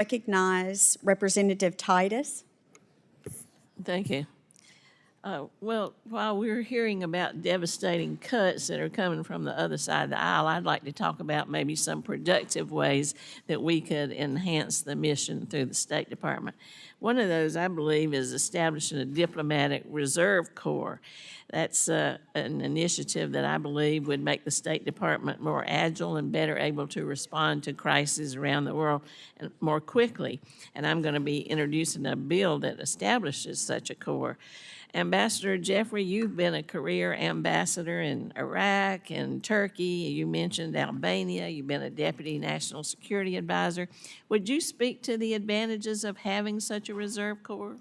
Recognize Representative Titus. Thank you. Well, while we're hearing about devastating cuts that are coming from the other side of the aisle, I'd like to talk about maybe some productive ways that we could enhance the mission through the State Department. One of those, I believe, is establishing a diplomatic reserve corps. That's an initiative that I believe would make the State Department more agile and better able to respond to crises around the world more quickly. And I'm going to be introducing a bill that establishes such a corps. Ambassador Jeffrey, you've been a career ambassador in Iraq and Turkey. You mentioned Albania. You've been a deputy national security advisor. Would you speak to the advantages of having such a reserve corps?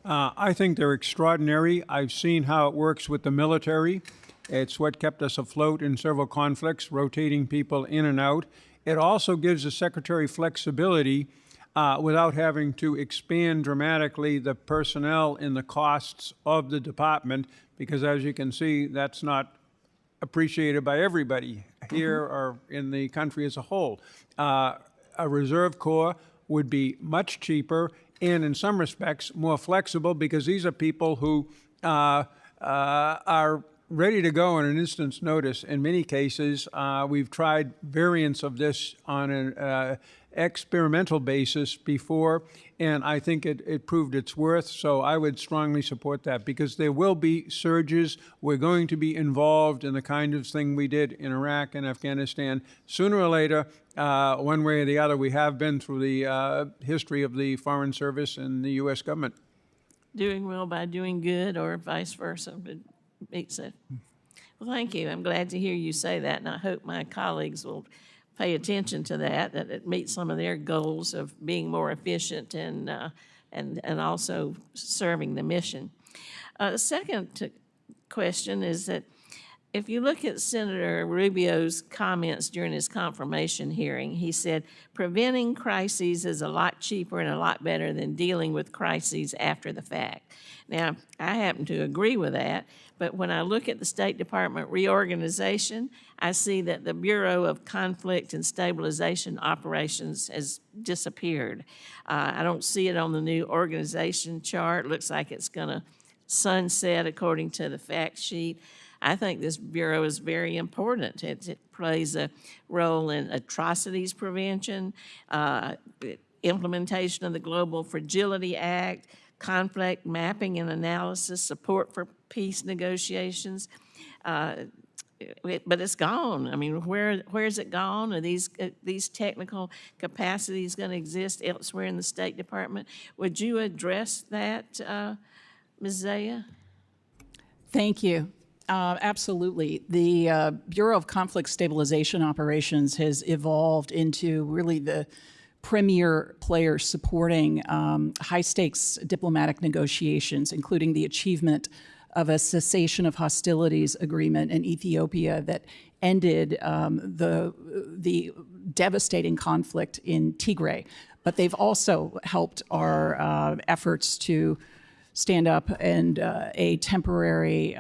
I think they're extraordinary. I've seen how it works with the military. It's what kept us afloat in several conflicts, rotating people in and out. It also gives the Secretary flexibility without having to expand dramatically the personnel in the costs of the department, because as you can see, that's not appreciated by everybody here or in the country as a whole. A reserve corps would be much cheaper and in some respects more flexible, because these are people who are ready to go on an instant's notice. In many cases, we've tried variants of this on an experimental basis before, and I think it proved its worth. So I would strongly support that, because there will be surges. We're going to be involved in the kind of thing we did in Iraq and Afghanistan. Sooner or later, one way or the other, we have been through the history of the Foreign Service and the U.S. government. Doing well by doing good, or vice versa, but beats it. Well, thank you. I'm glad to hear you say that, and I hope my colleagues will pay attention to that it meets some of their goals of being more efficient and also serving the mission. The second question is that if you look at Senator Rubio's comments during his confirmation hearing, he said, preventing crises is a lot cheaper and a lot better than dealing with crises after the fact. Now, I happen to agree with that, but when I look at the State Department reorganization, I see that the Bureau of Conflict and Stabilization Operations has disappeared. I don't see it on the new organization chart. Looks like it's going to sunset according to the fact sheet. I think this bureau is very important. It plays a role in atrocities prevention, implementation of the Global Fragility Act, conflict mapping and analysis, support for peace negotiations. But it's gone. I mean, where is it gone? Are these technical capacities going to exist elsewhere in the State Department? Would you address that, Ms. Zaya? Thank you. Absolutely. The Bureau of Conflict Stabilization Operations has evolved into really the premier player supporting high-stakes diplomatic negotiations, including the achievement of a cessation of hostilities agreement in Ethiopia that ended the devastating conflict in Tigray. But they've also helped our efforts to stand up and a temporary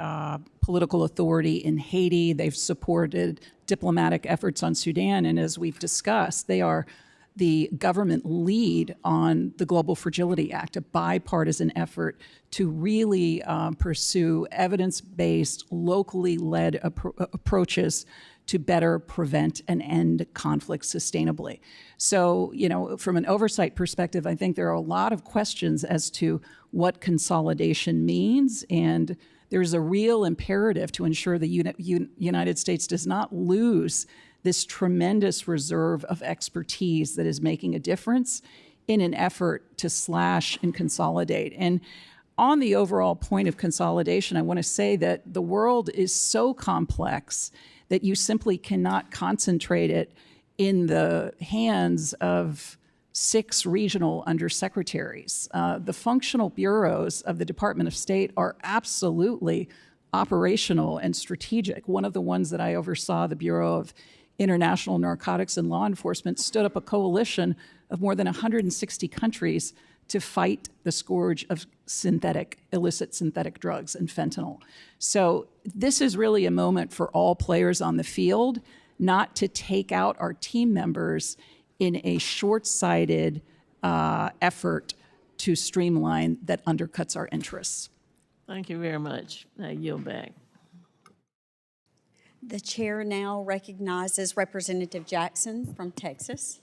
political authority in Haiti. They've supported diplomatic efforts on Sudan, and as we've discussed, they are the government lead on the Global Fragility Act, a bipartisan effort to really pursue evidence-based, locally led approaches to better prevent and end conflict sustainably. So, you know, from an oversight perspective, I think there are a lot of questions as to what consolidation means, and there's a real imperative to ensure the United States does not lose this tremendous reserve of expertise that is making a difference in an effort to slash and consolidate. And on the overall point of consolidation, I want to say that the world is so complex that you simply cannot concentrate it in the hands of 6 regional undersecretaries. The functional bureaus of the Department of State are absolutely operational and strategic. One of the ones that I oversaw, the Bureau of International Narcotics and Law Enforcement, stood up a coalition of more than 160 countries to fight the scourge of illicit synthetic drugs and fentanyl. So this is really a moment for all players on the field, not to take out our team members in a short-sighted effort to streamline that undercuts our interests. Thank you very much. I yield back. The chair now recognizes Representative Jackson from Texas.